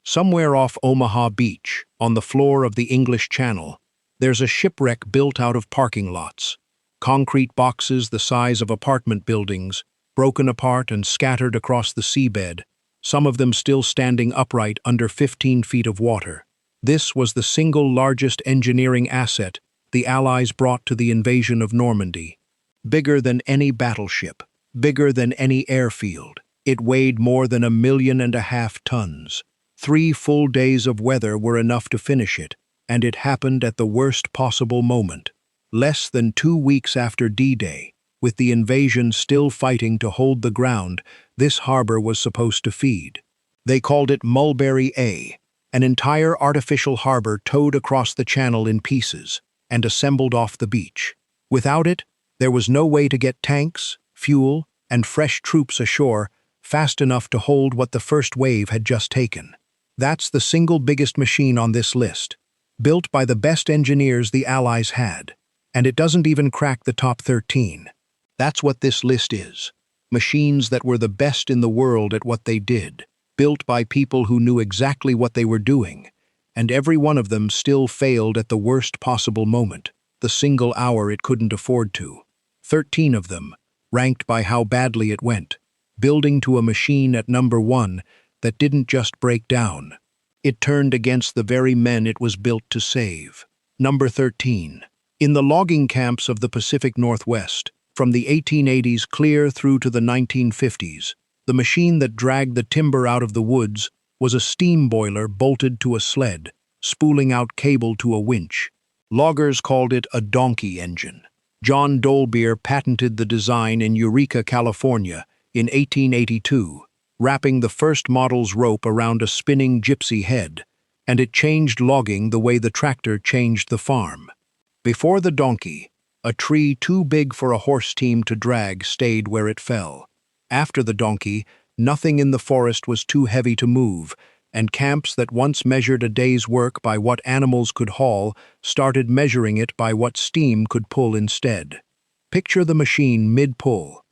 Somewhere off Omaha Beach, on the floor of the English Channel, there's a shipwreck built out of parking lots. Concrete boxes the size of apartment buildings, broken apart and scattered across the seabed, some of them still standing upright under 15 feet of water. This was the single largest engineering asset the Allies brought to the invasion of Normandy. Bigger than any battleship, bigger than any airfield, it weighed more than 1.5 million tons. 3 full days of weather were enough to finish it, and it happened at the worst possible moment. Less than 2 weeks after D-Day, with the invasion still fighting to hold the ground, this harbor was supposed to feed. They called it Mulberry A, an entire artificial harbor towed across the channel in pieces and assembled off the beach. Without it, there was no way to get tanks, fuel, and fresh troops ashore fast enough to hold what the first wave had just taken. That's the single biggest machine on this list, built by the best engineers the Allies had, and it doesn't even crack the top 13. That's what this list is. Machines that were the best in the world at what they did, built by people who knew exactly what they were doing, and every one of them still failed at the worst possible moment, the single hour it couldn't afford to. 13 of them, ranked by how badly it went, building to a machine at number 1 that didn't just break down. It turned against the very men it was built to save. Number 13. In the logging camps of the Pacific Northwest, from the 1880s clear through to the 1950s, the machine that dragged the timber out of the woods was a steam boiler bolted to a sled, spooling out cable to a winch. Loggers called it a donkey engine. John Dolbear patented the design in Eureka, California, in 1882, wrapping the first model's rope around a spinning gypsy head, and it changed logging the way the tractor changed the farm. Before the donkey, a tree too big for a horse team to drag stayed where it fell. After the donkey, nothing in the forest was too heavy to move, and camps that once measured a day's work by what animals could haul started measuring it by what steam could pull instead. Picture the machine mid-pull.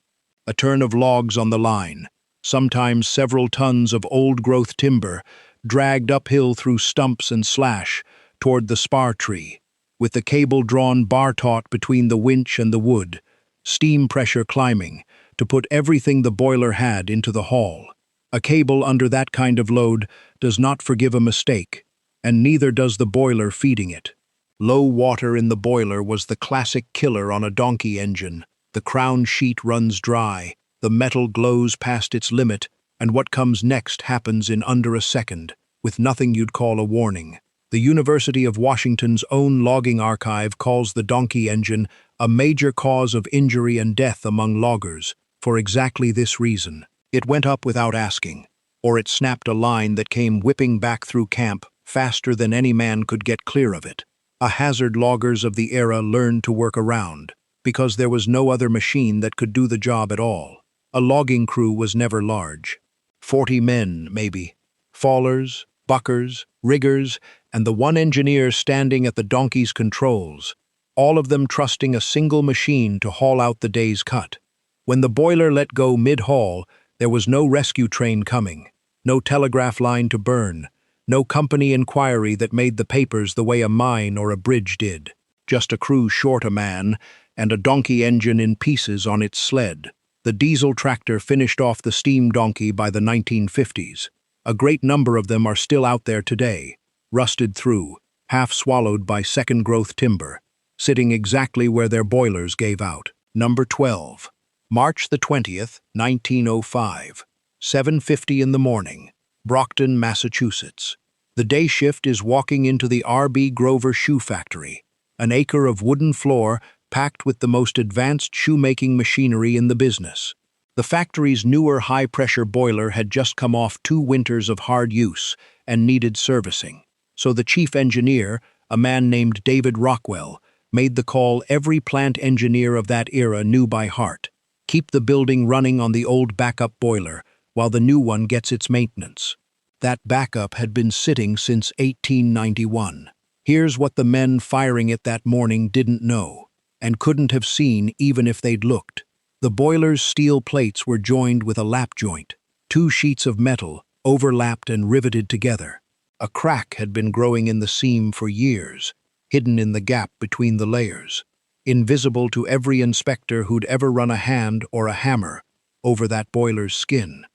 A turn of logs on the line, sometimes several tons of old-growth timber, dragged uphill through stumps and slash toward the spar tree, with the cable drawn bar-taut between the winch and the wood, steam pressure climbing, to put everything the boiler had into the haul. A cable under that kind of load does not forgive a mistake, and neither does the boiler feeding it. Low water in the boiler was the classic killer on a donkey engine. The crown sheet runs dry, the metal glows past its limit, and what comes next happens in under a second, with nothing you'd call a warning. The University of Washington's own logging archive calls the donkey engine a major cause of injury and death among loggers, for exactly this reason. It went up without asking, or it snapped a line that came whipping back through camp faster than any man could get clear of it. A hazard loggers of the era learned to work around, because there was no other machine that could do the job at all. A logging crew was never large. 40 men, maybe. Fallers, buckers, riggers, and the one engineer standing at the donkey's controls, all of them trusting a single machine to haul out the day's cut. When the boiler let go mid-haul, there was no rescue train coming, no telegraph line to burn, no company inquiry that made the papers the way a mine or a bridge did. Just a crew short a man, and a donkey engine in pieces on its sled. The diesel tractor finished off the steam donkey by the 1950s. A great number of them are still out there today, rusted through, half swallowed by second-growth timber, sitting exactly where their boilers gave out. Number 12. March the 20th, 1905, 7:50 in the morning, Brockton, Massachusetts. The day shift is walking into the R.B. Grover Shoe Factory, an acre of wooden floor packed with the most advanced shoemaking machinery in the business. The factory's newer high-pressure boiler had just come off 2 winters of hard use and needed servicing. So the chief engineer, a man named David Rockwell, made the call every plant engineer of that era knew by heart. Keep the building running on the old backup boiler while the new one gets its maintenance. That backup had been sitting since 1891. Here's what the men firing it that morning didn't know, and couldn't have seen even if they'd looked. The boiler's steel plates were joined with a lap joint, 2 sheets of metal, overlapped and riveted together. A crack had been growing in the seam for years, hidden in the gap between the layers, invisible to every inspector who'd ever run a hand or a hammer over that boiler's skin.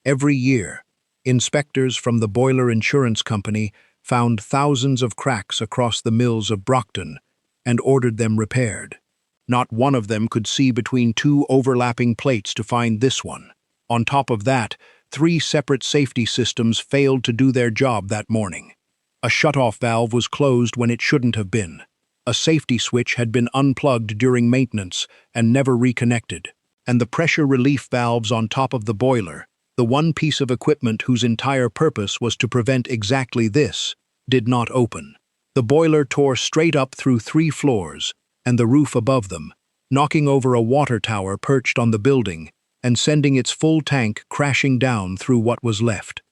Every year, inspectors from the boiler insurance company found thousands of cracks across the mills of Brockton and ordered them repaired. Not one of them could see between two overlapping plates to find this one. On top of that, 3 separate safety systems failed to do their job that morning. A shutoff valve was closed when it shouldn't have been. A safety switch had been unplugged during maintenance and never reconnected. And the pressure relief valves on top of the boiler, the one piece of equipment whose entire purpose was to prevent exactly this, did not open. The boiler tore straight up through 3 floors and the roof above them, knocking over a water tower perched on the building and sending its full tank crashing down through what was left.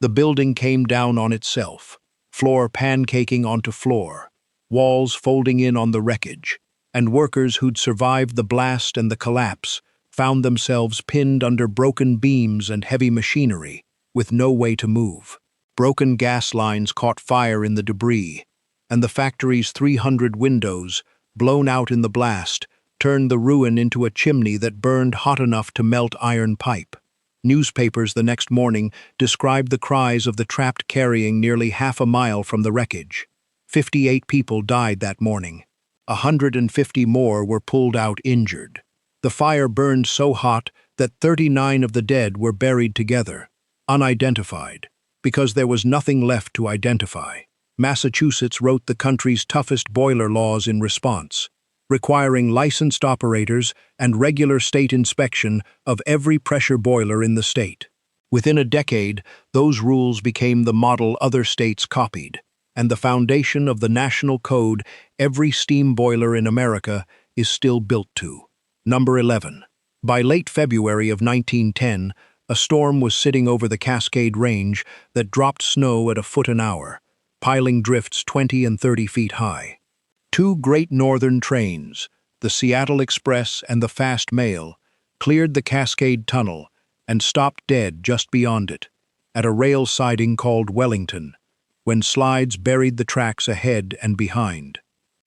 The building came down on itself, floor pancaking onto floor, walls folding in on the wreckage, and workers who'd survived the blast and the collapse found themselves pinned under broken beams and heavy machinery, with no way to move. Broken gas lines caught fire in the debris, and the factory's 300 windows, blown out in the blast, turned the ruin into a chimney that burned hot enough to melt iron pipe. Newspapers the next morning described the cries of the trapped carrying nearly half a mile from the wreckage. 58 people died that morning. 150 more were pulled out injured. The fire burned so hot that 39 of the dead were buried together, unidentified, because there was nothing left to identify. Massachusetts wrote the country's toughest boiler laws in response, requiring licensed operators and regular state inspection of every pressure boiler in the state. Within a decade, those rules became the model other states copied, and the foundation of the national code every steam boiler in America is still built to. Number 11. By late February of 1910, a storm was sitting over the Cascade Range that dropped snow at a foot an hour, piling drifts 20 and 30 feet high. 2 Great Northern trains, the Seattle Express and the Fast Mail, cleared the Cascade Tunnel and stopped dead just beyond it, at a rail siding called Wellington, when slides buried the tracks ahead and behind.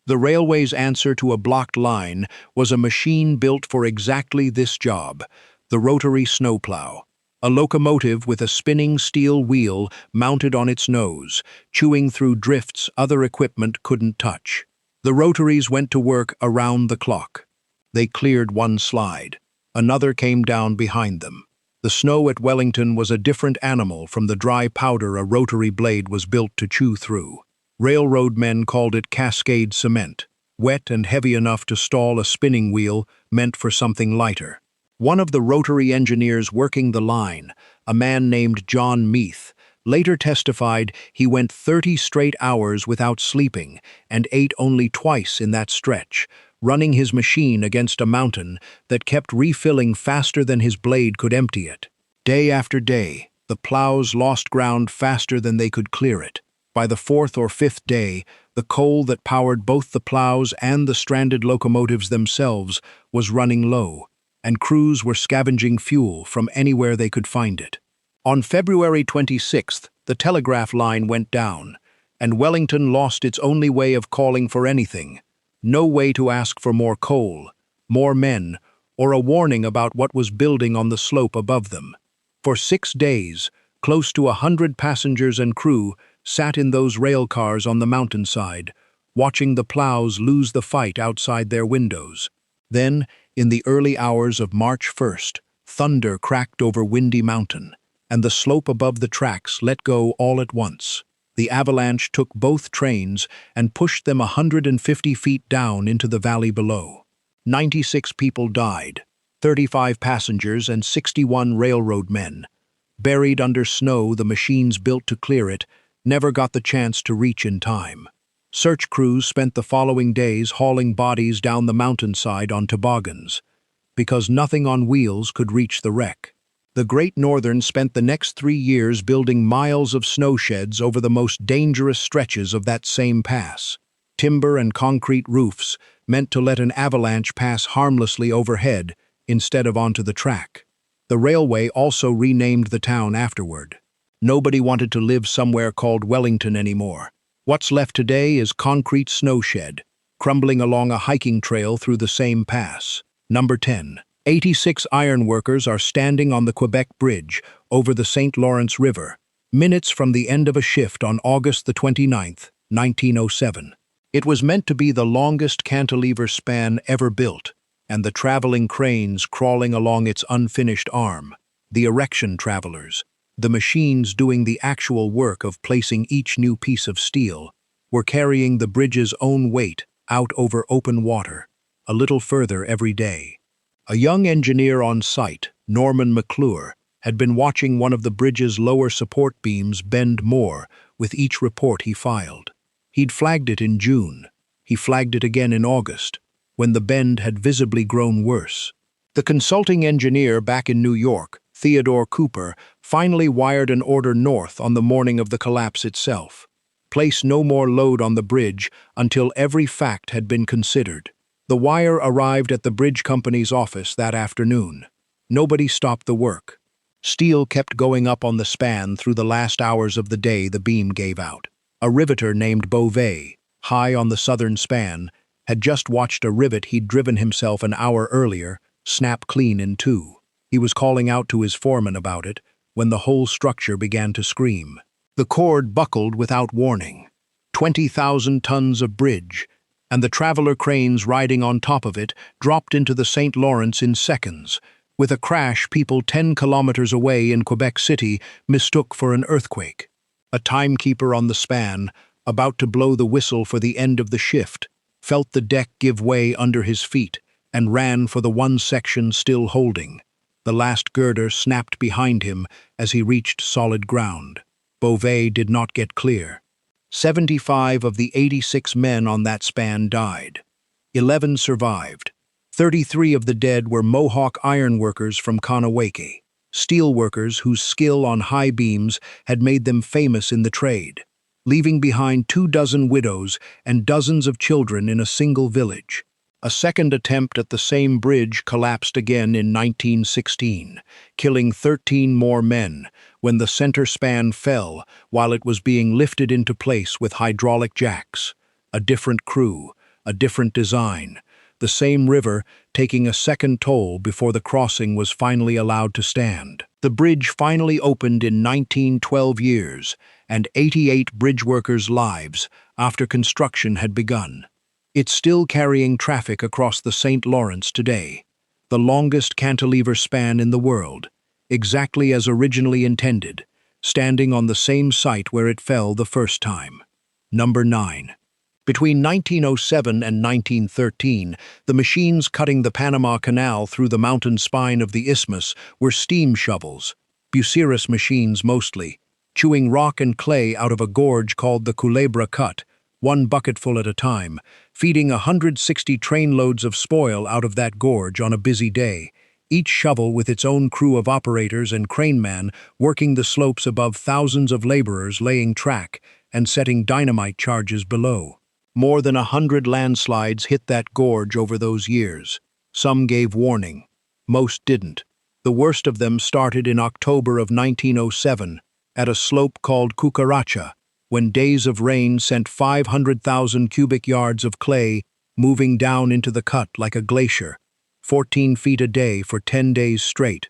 The railway's answer to a blocked line was a machine built for exactly this job, the rotary snowplow, a locomotive with a spinning steel wheel mounted on its nose, chewing through drifts other equipment couldn't touch. The rotaries went to work around the clock. They cleared one slide. Another came down behind them. The snow at Wellington was a different animal from the dry powder a rotary blade was built to chew through. Railroad men called it Cascade cement, wet and heavy enough to stall a spinning wheel meant for something lighter. One of the rotary engineers working the line, a man named John Meath, later testified he went 30 straight hours without sleeping and ate only twice in that stretch, running his machine against a mountain that kept refilling faster than his blade could empty it. Day after day, the plows lost ground faster than they could clear it. By the 4th or 5th day, the coal that powered both the plows and the stranded locomotives themselves was running low, and crews were scavenging fuel from anywhere they could find it. On February 26th, the telegraph line went down, and Wellington lost its only way of calling for anything. No way to ask for more coal, more men, or a warning about what was building on the slope above them. For 6 days, close to 100 passengers and crew sat in those rail cars on the mountainside, watching the plows lose the fight outside their windows. Then, in the early hours of March 1st, thunder cracked over Windy Mountain, and the slope above the tracks let go all at once. The avalanche took both trains and pushed them 150 feet down into the valley below. 96 people died, 35 passengers and 61 railroad men. Buried under snow the machines built to clear it never got the chance to reach in time. Search crews spent the following days hauling bodies down the mountainside on toboggans, because nothing on wheels could reach the wreck. The Great Northern spent the next 3 years building miles of snow sheds over the most dangerous stretches of that same pass. Timber and concrete roofs meant to let an avalanche pass harmlessly overhead instead of onto the track. The railway also renamed the town afterward. Nobody wanted to live somewhere called Wellington anymore. What's left today is concrete snowshed, crumbling along a hiking trail through the same pass. Number 10. 86 ironworkers are standing on the Quebec Bridge over the St. Lawrence River, minutes from the end of a shift on August the 29th, 1907. It was meant to be the longest cantilever span ever built, and the traveling cranes crawling along its unfinished arm, the erection travelers, the machines doing the actual work of placing each new piece of steel, were carrying the bridge's own weight out over open water, a little further every day. A young engineer on site, Norman McClure, had been watching one of the bridge's lower support beams bend more with each report he filed. He'd flagged it in June. He flagged it again in August, when the bend had visibly grown worse. The consulting engineer back in New York, Theodore Cooper, finally wired an order north on the morning of the collapse itself. Place no more load on the bridge until every fact had been considered. The wire arrived at the bridge company's office that afternoon. Nobody stopped the work. Steel kept going up on the span through the last hours of the day the beam gave out. A riveter named Beauvais, high on the southern span, had just watched a rivet he'd driven himself an hour earlier snap clean in two. He was calling out to his foreman about it when the whole structure began to scream. The cord buckled without warning. 20,000 tons of bridge, and the traveler cranes riding on top of it dropped into the St. Lawrence in seconds. With a crash, people 10 kilometers away in Quebec City mistook for an earthquake. A timekeeper on the span, about to blow the whistle for the end of the shift, felt the deck give way under his feet and ran for the one section still holding. The last girder snapped behind him as he reached solid ground. Beauvais did not get clear. 75 of the 86 men on that span died. 11 survived. 33 of the dead were Mohawk ironworkers from Kanawake, steelworkers whose skill on high beams had made them famous in the trade, leaving behind 24 widows and dozens of children in a single village. A second attempt at the same bridge collapsed again in 1916, killing 13 more men when the center span fell while it was being lifted into place with hydraulic jacks. A different crew, a different design, the same river taking a second toll before the crossing was finally allowed to stand. The bridge finally opened in 1912 years, and 88 bridge workers' lives after construction had begun. It's still carrying traffic across the St. Lawrence today, the longest cantilever span in the world, exactly as originally intended, standing on the same site where it fell the first time. Number 9. Between 1907 and 1913, the machines cutting the Panama Canal through the mountain spine of the isthmus were steam shovels, Bucyrus machines mostly, chewing rock and clay out of a gorge called the Culebra Cut, one bucketful at a time, feeding 160 trainloads of spoil out of that gorge on a busy day, each shovel with its own crew of operators and craneman working the slopes above thousands of laborers laying track and setting dynamite charges below. More than 100 landslides hit that gorge over those years. Some gave warning. Most didn't. The worst of them started in October of 1907 at a slope called Courrieres, when days of rain sent 500,000 cubic yards of clay moving down into the cut like a glacier, 14 feet a day for 10 days straight.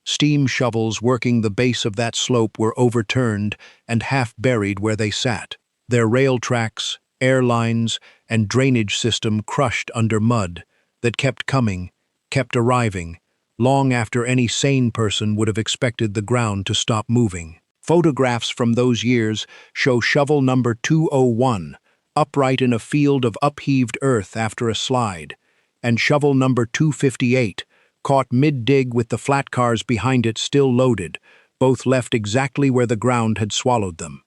Steam shovels working the base of that slope were overturned and half buried where they sat. Their rail tracks, air lines, and drainage system crushed under mud that kept coming, kept arriving, long after any sane person would have expected the ground to stop moving. Photographs from those years show shovel number 201 upright in a field of upheaved earth after a slide, and shovel number 258 caught mid-dig with the flat cars behind it still loaded, both left exactly where the ground had swallowed them.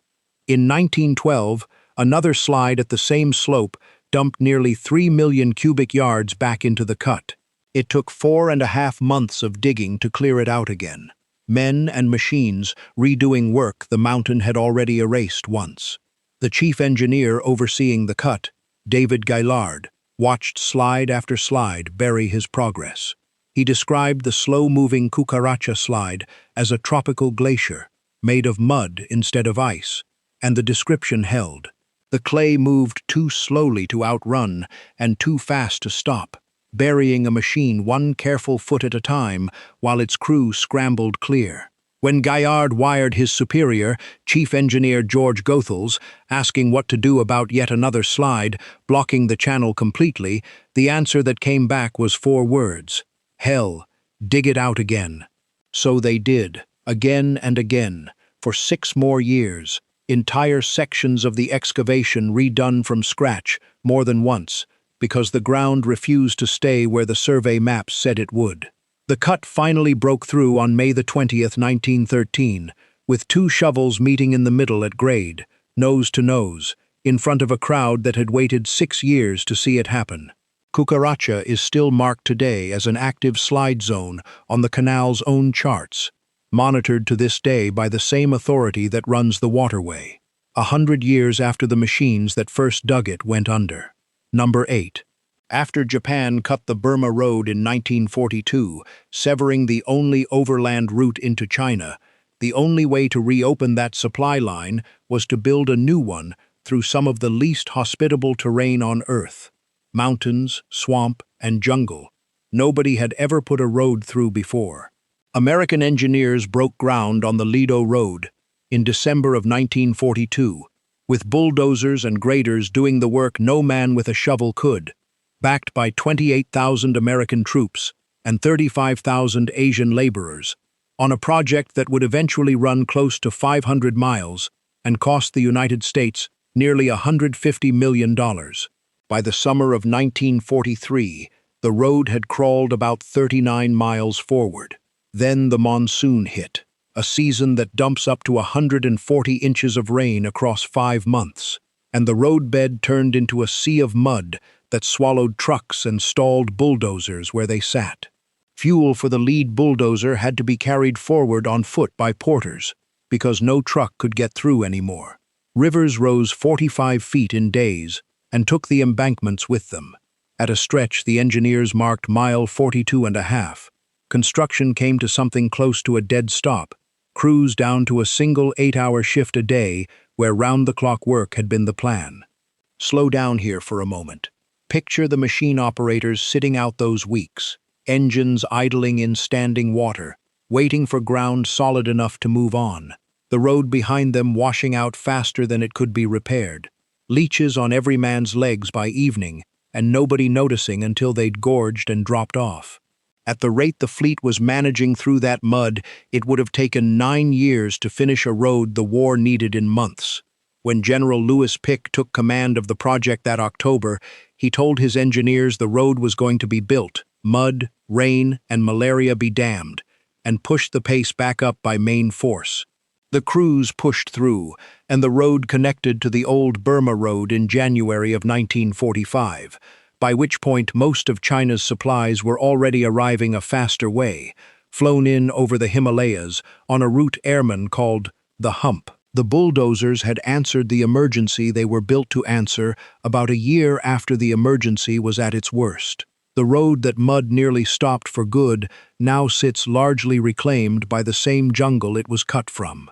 In 1912, another slide at the same slope dumped nearly 3 million cubic yards back into the cut. It took 4.5 months of digging to clear it out again. Men and machines redoing work the mountain had already erased once. The chief engineer overseeing the cut, David Gaillard, watched slide after slide bury his progress. He described the slow-moving Cucaracha slide as a tropical glacier, made of mud instead of ice, and the description held. The clay moved too slowly to outrun and too fast to stop, burying a machine one careful foot at a time while its crew scrambled clear. When Gaillard wired his superior, Chief Engineer George Goethals, asking what to do about yet another slide, blocking the channel completely, the answer that came back was 4 words: "Hell, dig it out again." So they did, again and again, for 6 more years, entire sections of the excavation redone from scratch more than once, because the ground refused to stay where the survey maps said it would. The cut finally broke through on May the 20th, 1913, with 2 shovels meeting in the middle at grade, nose to nose, in front of a crowd that had waited 6 years to see it happen. Cucaracha is still marked today as an active slide zone on the canal's own charts, monitored to this day by the same authority that runs the waterway, 100 years after the machines that first dug it went under. Number 8. After Japan cut the Burma Road in 1942, severing the only overland route into China, the only way to reopen that supply line was to build a new one through some of the least hospitable terrain on Earth: mountains, swamp, and jungle. Nobody had ever put a road through before. American engineers broke ground on the Ledo Road in December of 1942, with bulldozers and graders doing the work no man with a shovel could, backed by 28,000 American troops and 35,000 Asian laborers, on a project that would eventually run close to 500 miles and cost the United States nearly $150 million. By the summer of 1943, the road had crawled about 39 miles forward. Then the monsoon hit, a season that dumps up to 140 inches of rain across 5 months, and the roadbed turned into a sea of mud that swallowed trucks and stalled bulldozers where they sat. Fuel for the lead bulldozer had to be carried forward on foot by porters, because no truck could get through anymore. Rivers rose 45 feet in days and took the embankments with them. At a stretch, the engineers marked mile 42.5. Construction came to something close to a dead stop, crews down to a single 8-hour shift a day where round-the-clock work had been the plan. Slow down here for a moment. Picture the machine operators sitting out those weeks, engines idling in standing water, waiting for ground solid enough to move on, the road behind them washing out faster than it could be repaired, leeches on every man's legs by evening, and nobody noticing until they'd gorged and dropped off. At the rate the fleet was managing through that mud, it would have taken 9 years to finish a road the war needed in months. When General Lewis Pick took command of the project that October, he told his engineers the road was going to be built, mud, rain, and malaria be damned, and pushed the pace back up by main force. The crews pushed through, and the road connected to the old Burma Road in January of 1945, by which point most of China's supplies were already arriving a faster way, flown in over the Himalayas on a route airmen called the Hump. The bulldozers had answered the emergency they were built to answer about a year after the emergency was at its worst. The road that mud nearly stopped for good now sits largely reclaimed by the same jungle it was cut from.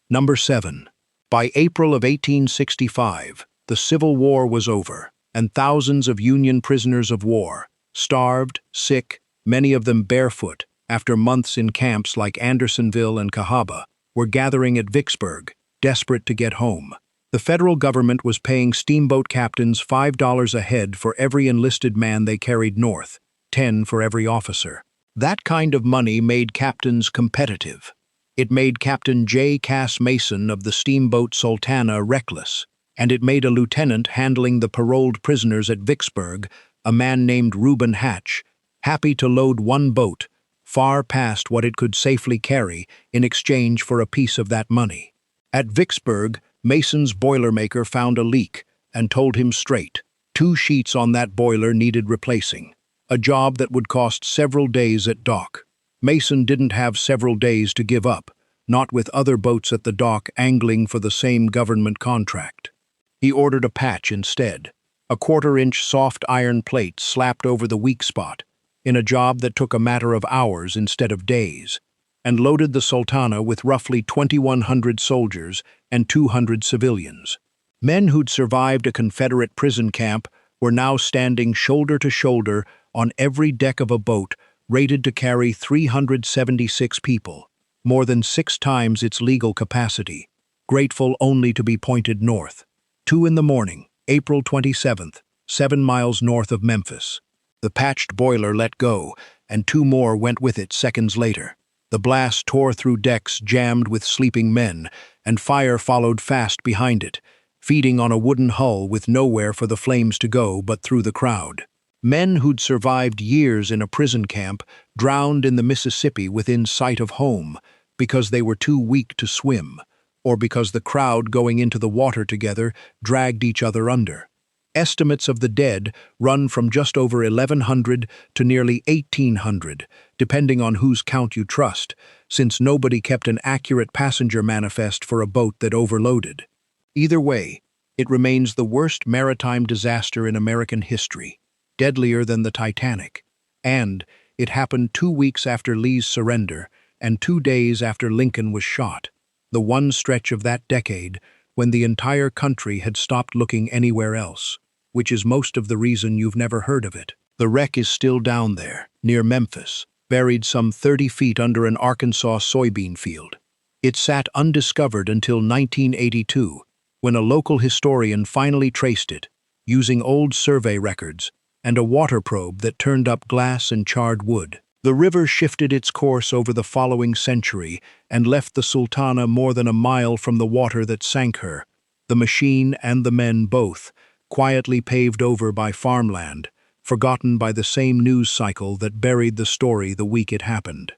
Number 7. By April of 1865, the Civil War was over, and thousands of Union prisoners of war, starved, sick, many of them barefoot, after months in camps like Andersonville and Cahaba, were gathering at Vicksburg, desperate to get home. The federal government was paying steamboat captains $5 a head for every enlisted man they carried north, 10 for every officer. That kind of money made captains competitive. It made Captain J. Cass Mason of the steamboat Sultana reckless, and it made a lieutenant handling the paroled prisoners at Vicksburg, a man named Reuben Hatch, happy to load one boat, far past what it could safely carry, in exchange for a piece of that money. At Vicksburg, Mason's boilermaker found a leak and told him straight. 2 sheets on that boiler needed replacing, a job that would cost several days at dock. Mason didn't have several days to give up, not with other boats at the dock angling for the same government contract. He ordered a patch instead, a 1/4-inch soft iron plate slapped over the weak spot, in a job that took a matter of hours instead of days. and loaded the Sultana with roughly 2,100 soldiers and 200 civilians. Men who'd survived a Confederate prison camp were now standing shoulder to shoulder on every deck of a boat rated to carry 376 people, more than 6 times its legal capacity, grateful only to be pointed north. 2 in the morning, April 27th, 7 miles north of Memphis. The patched boiler let go, and 2 more went with it seconds later. The blast tore through decks jammed with sleeping men, and fire followed fast behind it, feeding on a wooden hull with nowhere for the flames to go but through the crowd. Men who'd survived years in a prison camp drowned in the Mississippi within sight of home because they were too weak to swim, or because the crowd going into the water together dragged each other under. Estimates of the dead run from just over 1,100 to nearly 1,800, depending on whose count you trust, since nobody kept an accurate passenger manifest for a boat that overloaded. Either way, it remains the worst maritime disaster in American history, deadlier than the Titanic, and it happened 2 weeks after Lee's surrender and 2 days after Lincoln was shot, the one stretch of that decade when the entire country had stopped looking anywhere else, which is most of the reason you've never heard of it. The wreck is still down there, near Memphis, buried some 30 feet under an Arkansas soybean field. It sat undiscovered until 1982, when a local historian finally traced it, using old survey records and a water probe that turned up glass and charred wood. The river shifted its course over the following century and left the Sultana more than a mile from the water that sank her, the machine and the men both, quietly paved over by farmland, forgotten by the same news cycle that buried the story the week it happened.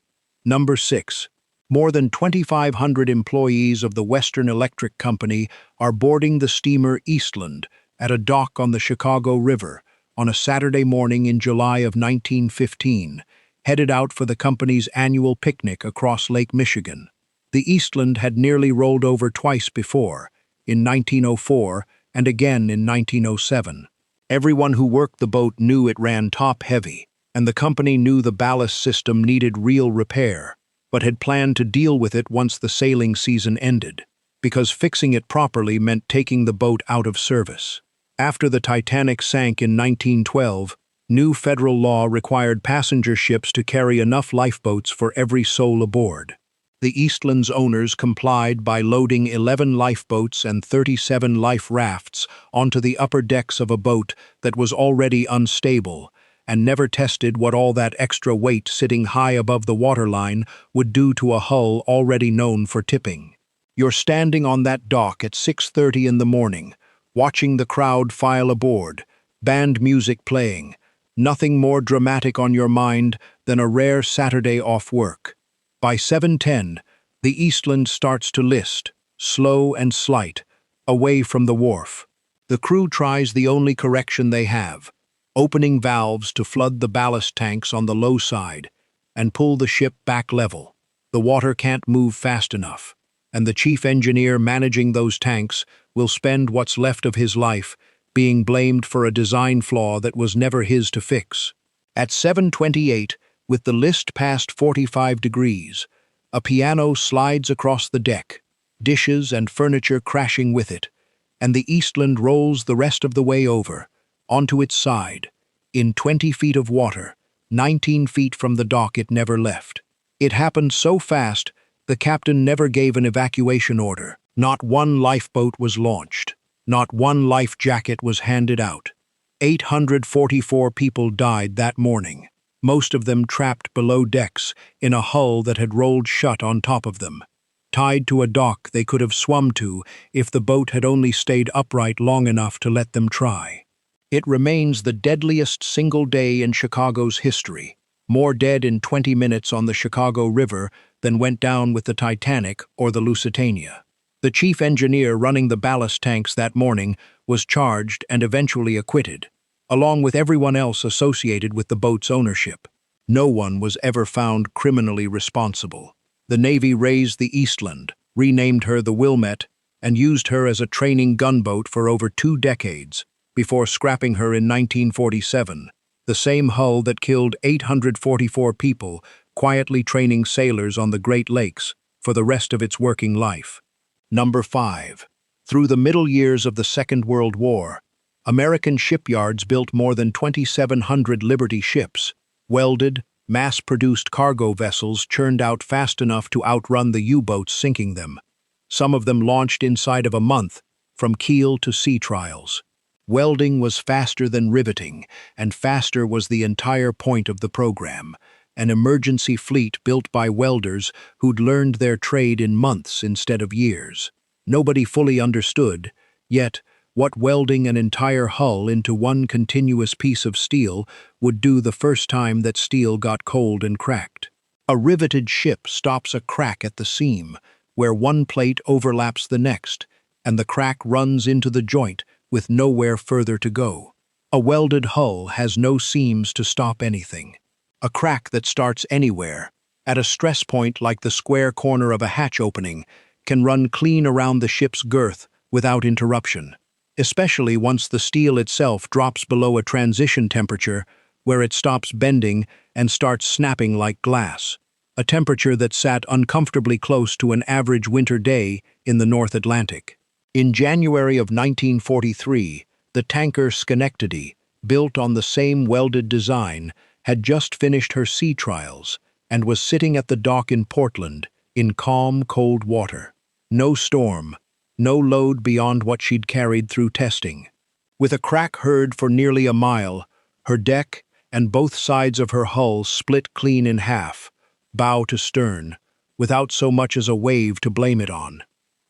Number 6. More than 2,500 employees of the Western Electric Company are boarding the steamer Eastland at a dock on the Chicago River on a Saturday morning in July of 1915, headed out for the company's annual picnic across Lake Michigan. The Eastland had nearly rolled over twice before, in 1904 and again in 1907. Everyone who worked the boat knew it ran top-heavy, and the company knew the ballast system needed real repair, but had planned to deal with it once the sailing season ended, because fixing it properly meant taking the boat out of service. After the Titanic sank in 1912, new federal law required passenger ships to carry enough lifeboats for every soul aboard. The Eastland's owners complied by loading 11 lifeboats and 37 life rafts onto the upper decks of a boat that was already unstable and never tested what all that extra weight sitting high above the waterline would do to a hull already known for tipping. You're standing on that dock at 6:30 in the morning, watching the crowd file aboard, band music playing, nothing more dramatic on your mind than a rare Saturday off work. By 7:10, the Eastland starts to list, slow and slight, away from the wharf. The crew tries the only correction they have, opening valves to flood the ballast tanks on the low side and pull the ship back level. The water can't move fast enough, and the chief engineer managing those tanks will spend what's left of his life being blamed for a design flaw that was never his to fix. At 7:28, with the list past 45 degrees, a piano slides across the deck, dishes and furniture crashing with it, and the Eastland rolls the rest of the way over, onto its side, in 20 feet of water, 19 feet from the dock it never left. It happened so fast, the captain never gave an evacuation order. Not one lifeboat was launched. Not one life jacket was handed out. 844 people died that morning, most of them trapped below decks in a hull that had rolled shut on top of them, tied to a dock they could have swum to if the boat had only stayed upright long enough to let them try. It remains the deadliest single day in Chicago's history, more dead in 20 minutes on the Chicago River than went down with the Titanic or the Lusitania. The chief engineer running the ballast tanks that morning was charged and eventually acquitted, along with everyone else associated with the boat's ownership. No one was ever found criminally responsible. The Navy raised the Eastland, renamed her the Wilmette, and used her as a training gunboat for over 2 decades, before scrapping her in 1947, the same hull that killed 844 people quietly training sailors on the Great Lakes for the rest of its working life. Number 5. Through the middle years of the Second World War, American shipyards built more than 2,700 Liberty ships. Welded, mass-produced cargo vessels churned out fast enough to outrun the U-boats sinking them. Some of them launched inside of a month, from keel to sea trials. Welding was faster than riveting, and faster was the entire point of the program. An emergency fleet built by welders who'd learned their trade in months instead of years. Nobody fully understood, yet what welding an entire hull into one continuous piece of steel would do the first time that steel got cold and cracked. A riveted ship stops a crack at the seam, where one plate overlaps the next, and the crack runs into the joint with nowhere further to go. A welded hull has no seams to stop anything. A crack that starts anywhere, at a stress point like the square corner of a hatch opening, can run clean around the ship's girth without interruption, especially once the steel itself drops below a transition temperature where it stops bending and starts snapping like glass, a temperature that sat uncomfortably close to an average winter day in the North Atlantic. In January of 1943, the tanker Schenectady, built on the same welded design, had just finished her sea trials and was sitting at the dock in Portland in calm, cold water. No storm, no load beyond what she'd carried through testing. With a crack heard for nearly a mile, her deck and both sides of her hull split clean in half, bow to stern, without so much as a wave to blame it on.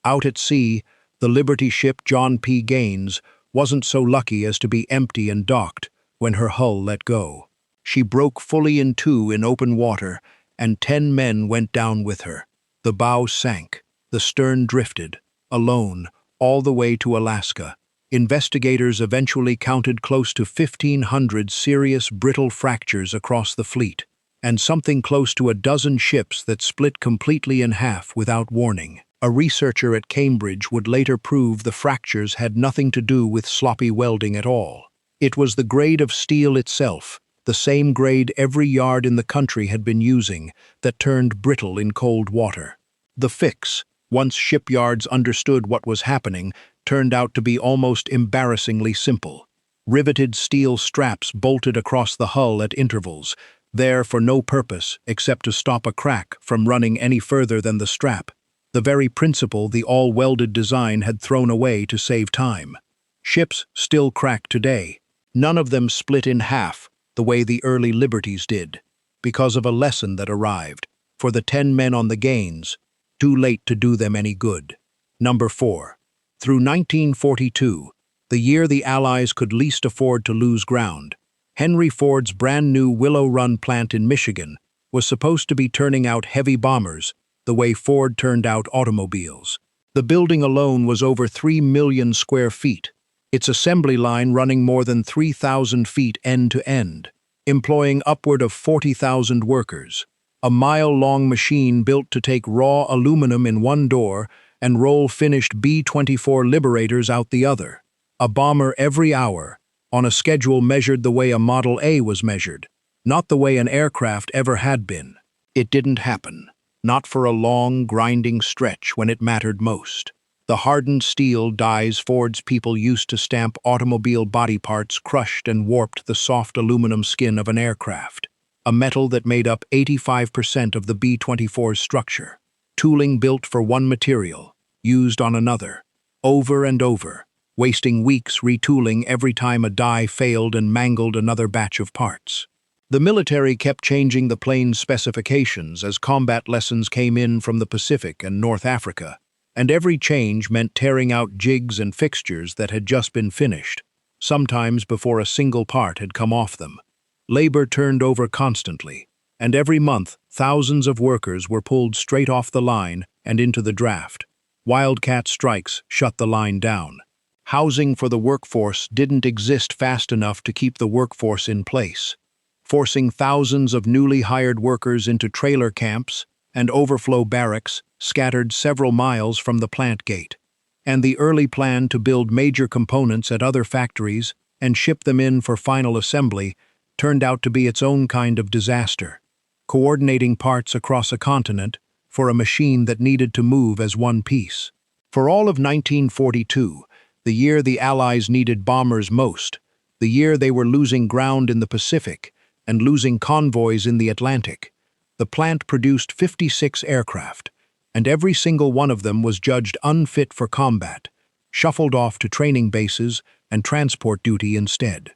Out at sea, the Liberty ship John P. Gaines wasn't so lucky as to be empty and docked when her hull let go. She broke fully in two in open water, and 10 men went down with her. The bow sank, the stern drifted, alone, all the way to Alaska. Investigators eventually counted close to 1,500 serious brittle fractures across the fleet, and something close to a dozen ships that split completely in half without warning. A researcher at Cambridge would later prove the fractures had nothing to do with sloppy welding at all. It was the grade of steel itself, the same grade every yard in the country had been using, that turned brittle in cold water. The fix, once shipyards understood what was happening, turned out to be almost embarrassingly simple. Riveted steel straps bolted across the hull at intervals, there for no purpose except to stop a crack from running any further than the strap. The very principle the all-welded design had thrown away to save time. Ships still crack today. None of them split in half the way the early Liberties did, because of a lesson that arrived, for the 10 men on the Gaines, too late to do them any good. Number 4. Through 1942, the year the Allies could least afford to lose ground, Henry Ford's brand-new Willow Run plant in Michigan was supposed to be turning out heavy bombers the way Ford turned out automobiles. The building alone was over 3 million square feet, its assembly line running more than 3,000 feet end to end, employing upward of 40,000 workers. A mile-long machine built to take raw aluminum in one door and roll finished B-24 Liberators out the other. A bomber every hour, on a schedule measured the way a Model A was measured, not the way an aircraft ever had been. It didn't happen, not for a long, grinding stretch when it mattered most. The hardened steel dies Ford's people used to stamp automobile body parts crushed and warped the soft aluminum skin of an aircraft, a metal that made up 85% of the B-24's structure. Tooling built for one material, used on another, over and over, wasting weeks retooling every time a die failed and mangled another batch of parts. The military kept changing the plane's specifications as combat lessons came in from the Pacific and North Africa, and every change meant tearing out jigs and fixtures that had just been finished, sometimes before a single part had come off them. Labor turned over constantly, and every month thousands of workers were pulled straight off the line and into the draft. Wildcat strikes shut the line down. Housing for the workforce didn't exist fast enough to keep the workforce in place, forcing thousands of newly hired workers into trailer camps and overflow barracks scattered several miles from the plant gate. And the early plan to build major components at other factories and ship them in for final assembly turned out to be its own kind of disaster. coordinating parts across a continent for a machine that needed to move as one piece. For all of 1942, the year the Allies needed bombers most, the year they were losing ground in the Pacific and losing convoys in the Atlantic, the plant produced 56 aircraft, and every single one of them was judged unfit for combat, shuffled off to training bases and transport duty instead.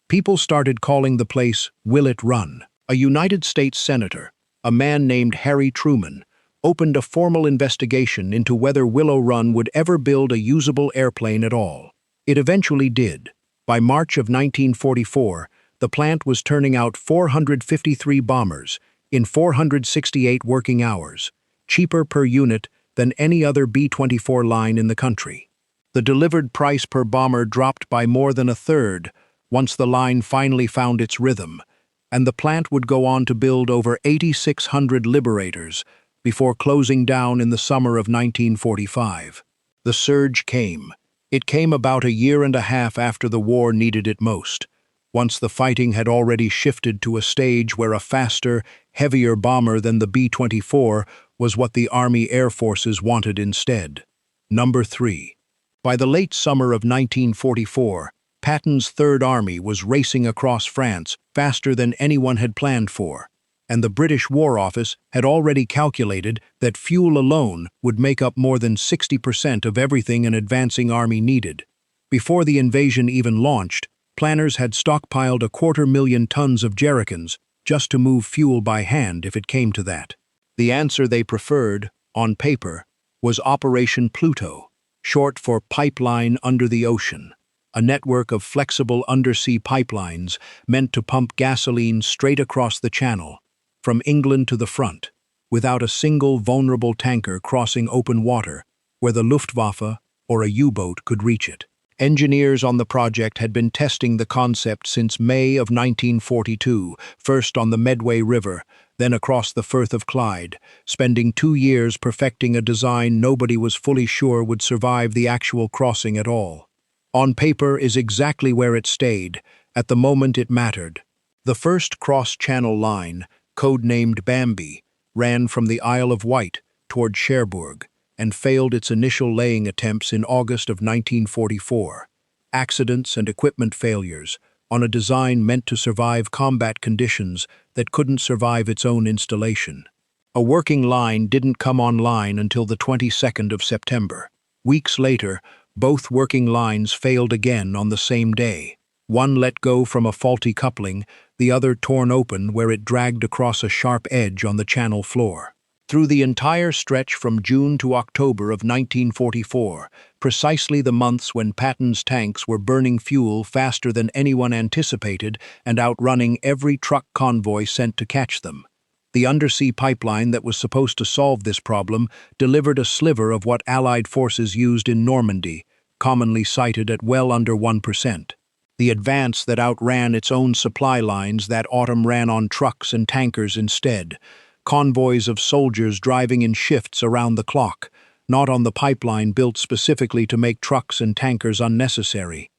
People started calling the place Willow Run. A United States senator, a man named Harry Truman, opened a formal investigation into whether Willow Run would ever build a usable airplane at all. It eventually did. By March of 1944, the plant was turning out 453 bombers in 468 working hours, cheaper per unit than any other B-24 line in the country. The delivered price per bomber dropped by more than a third once the line finally found its rhythm, and the plant would go on to build over 8,600 Liberators before closing down in the summer of 1945. The surge came. It came about a year and a half after the war needed it most, once the fighting had already shifted to a stage where a faster, heavier bomber than the B-24 was what the Army Air Forces wanted instead. Number 3. By the late summer of 1944, Patton's Third Army was racing across France faster than anyone had planned for, and the British War Office had already calculated that fuel alone would make up more than 60% of everything an advancing army needed. Before the invasion even launched, planners had stockpiled 250,000 tons of jerrycans just to move fuel by hand if it came to that. The answer they preferred, on paper, was Operation Pluto, short for Pipeline Under the Ocean, a network of flexible undersea pipelines meant to pump gasoline straight across the channel, from England to the front, without a single vulnerable tanker crossing open water where the Luftwaffe or a U-boat could reach it. Engineers on the project had been testing the concept since May of 1942, first on the Medway River, then across the Firth of Clyde, spending 2 years perfecting a design nobody was fully sure would survive the actual crossing at all. On paper is exactly where it stayed, at the moment it mattered. The first cross-channel line, codenamed Bambi, ran from the Isle of Wight toward Cherbourg and failed its initial laying attempts in August of 1944. Accidents and equipment failures on a design meant to survive combat conditions that couldn't survive its own installation. A working line didn't come online until the 22nd of September. Weeks later, both working lines failed again on the same day. One let go from a faulty coupling, the other torn open where it dragged across a sharp edge on the channel floor. Through the entire stretch from June to October of 1944, precisely the months when Patton's tanks were burning fuel faster than anyone anticipated and outrunning every truck convoy sent to catch them, the undersea pipeline that was supposed to solve this problem delivered a sliver of what Allied forces used in Normandy, commonly cited at well under 1%. The advance that outran its own supply lines that autumn ran on trucks and tankers instead, convoys of soldiers driving in shifts around the clock, not on the pipeline built specifically to make trucks and tankers unnecessary.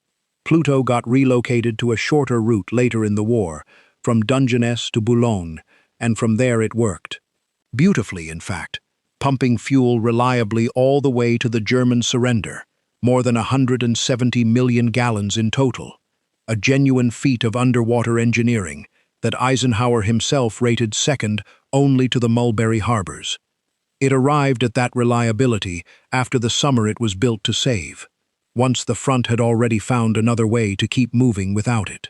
Pluto got relocated to a shorter route later in the war, from Dungeness to Boulogne, and from there it worked. Beautifully, in fact, pumping fuel reliably all the way to the German surrender, more than 170 million gallons in total, a genuine feat of underwater engineering that Eisenhower himself rated second only to the Mulberry Harbors. It arrived at that reliability after the summer it was built to save, once the front had already found another way to keep moving without it.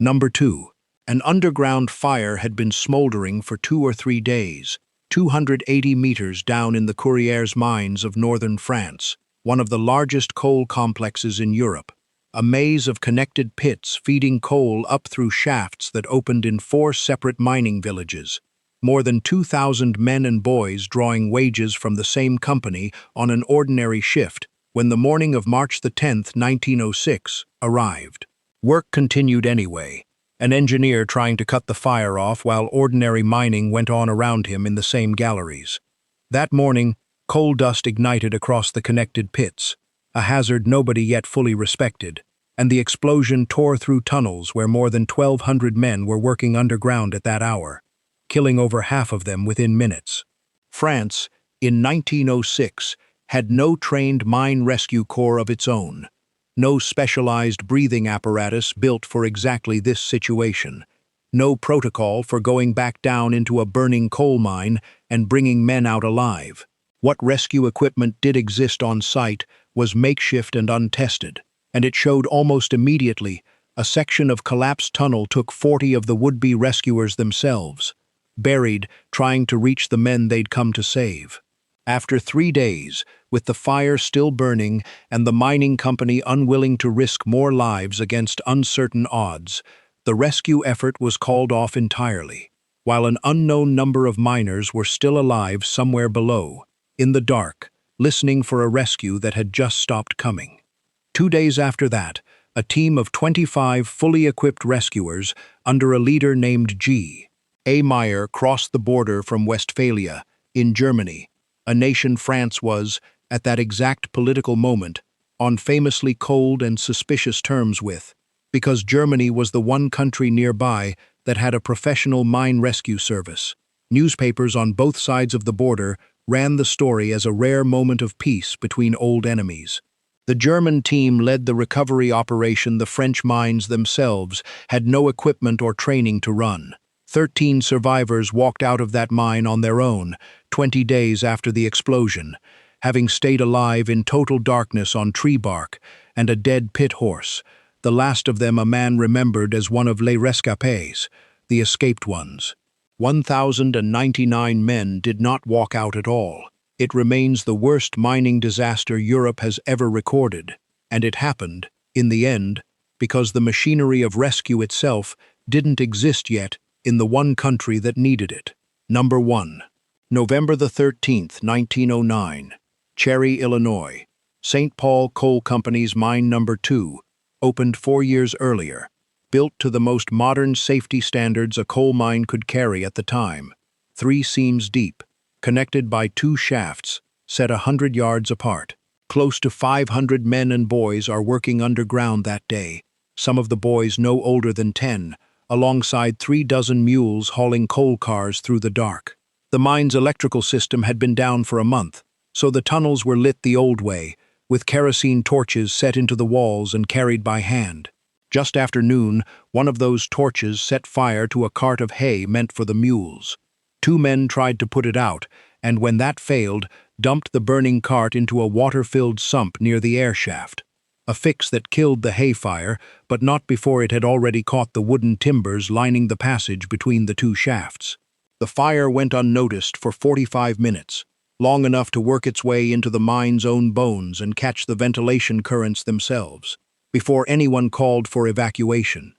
Number 2. An underground fire had been smoldering for 2 or 3 days, 280 meters down in the Courrieres mines of northern France, one of the largest coal complexes in Europe, a maze of connected pits feeding coal up through shafts that opened in 4 separate mining villages, more than 2,000 men and boys drawing wages from the same company on an ordinary shift when the morning of March the 10th, 1906, arrived. Work continued anyway, an engineer trying to cut the fire off while ordinary mining went on around him in the same galleries. That morning, coal dust ignited across the connected pits, a hazard nobody yet fully respected, and the explosion tore through tunnels where more than 1,200 men were working underground at that hour. killing over half of them within minutes. France, in 1906, had no trained mine rescue corps of its own, no specialized breathing apparatus built for exactly this situation, no protocol for going back down into a burning coal mine and bringing men out alive. What rescue equipment did exist on site was makeshift and untested, and it showed almost immediately. A section of collapsed tunnel took 40 of the would-be rescuers themselves, buried, trying to reach the men they'd come to save. After 3 days, with the fire still burning and the mining company unwilling to risk more lives against uncertain odds, the rescue effort was called off entirely, while an unknown number of miners were still alive somewhere below, in the dark, listening for a rescue that had just stopped coming. 2 days after that, a team of 25 fully equipped rescuers under a leader named G. A. Meyer crossed the border from Westphalia, in Germany, a nation France was, at that exact political moment, on famously cold and suspicious terms with, because Germany was the one country nearby that had a professional mine rescue service. Newspapers on both sides of the border ran the story as a rare moment of peace between old enemies. The German team led the recovery operation. The French mines themselves had no equipment or training to run. 13 survivors walked out of that mine on their own, 20 days after the explosion, having stayed alive in total darkness on tree bark and a dead pit horse, the last of them a man remembered as one of les rescapés, the escaped ones. 1,099 men did not walk out at all. It remains the worst mining disaster Europe has ever recorded, and it happened, in the end, because the machinery of rescue itself didn't exist yet in the one country that needed it. Number 1. November the 13th, 1909. Cherry, Illinois. St. Paul Coal Company's Mine Number 2, opened 4 years earlier, built to the most modern safety standards a coal mine could carry at the time, 3 seams deep, connected by 2 shafts, set 100 yards apart. Close to 500 men and boys are working underground that day, some of the boys no older than 10, alongside 3 dozen mules hauling coal cars through the dark. The mine's electrical system had been down for a month, so the tunnels were lit the old way, with kerosene torches set into the walls and carried by hand. Just after noon, one of those torches set fire to a cart of hay meant for the mules. 2 men tried to put it out, and when that failed, dumped the burning cart into a water-filled sump near the air shaft. A fix that killed the hay fire, but not before it had already caught the wooden timbers lining the passage between the 2 shafts. The fire went unnoticed for 45 minutes, long enough to work its way into the mine's own bones and catch the ventilation currents themselves, before anyone called for evacuation.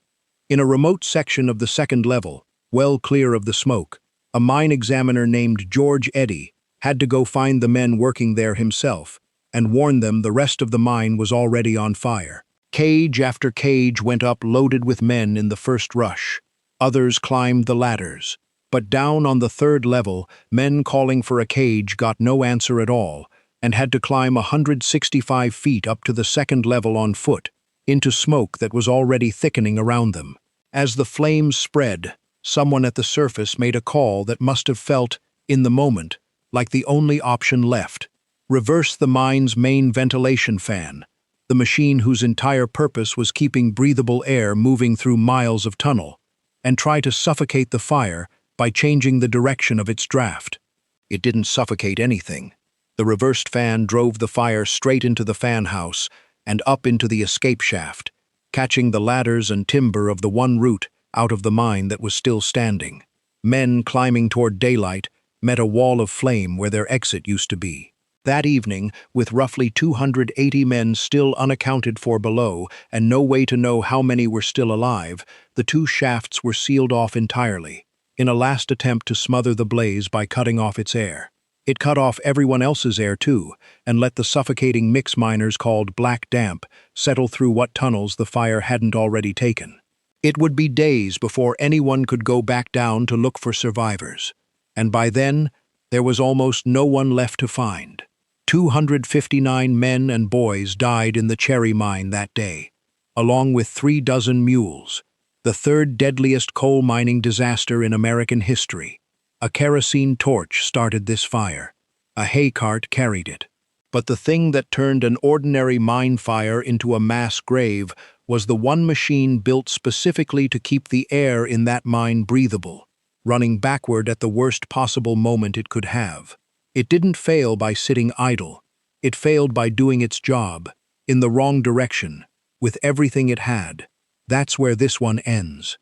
In a remote section of the 2nd level, well clear of the smoke, a mine examiner named George Eddy had to go find the men working there himself and warn them the rest of the mine was already on fire. Cage after cage went up loaded with men in the first rush. Others climbed the ladders. But down on the 3rd level, men calling for a cage got no answer at all and had to climb 165 feet up to the 2nd level on foot, into smoke that was already thickening around them. As the flames spread, someone at the surface made a call that must have felt, in the moment, like the only option left. Reverse the mine's main ventilation fan, the machine whose entire purpose was keeping breathable air moving through miles of tunnel, and try to suffocate the fire by changing the direction of its draft. It didn't suffocate anything. The reversed fan drove the fire straight into the fan house and up into the escape shaft, catching the ladders and timber of the one route out of the mine that was still standing. Men climbing toward daylight met a wall of flame where their exit used to be. That evening, with roughly 280 men still unaccounted for below and no way to know how many were still alive, the 2 shafts were sealed off entirely, in a last attempt to smother the blaze by cutting off its air. It cut off everyone else's air too, and let the suffocating mix miners called black damp settle through what tunnels the fire hadn't already taken. It would be days before anyone could go back down to look for survivors, and by then, there was almost no one left to find. 259 men and boys died in the cherry mine that day, along with 3 dozen mules, The third deadliest coal mining disaster in American history. A kerosene torch started this fire. A hay cart carried it. But the thing that turned an ordinary mine fire into a mass grave was the one machine built specifically to keep the air in that mine breathable, running backward at the worst possible moment it could have. It didn't fail by sitting idle. It failed by doing its job, in the wrong direction, with everything it had. That's where this one ends.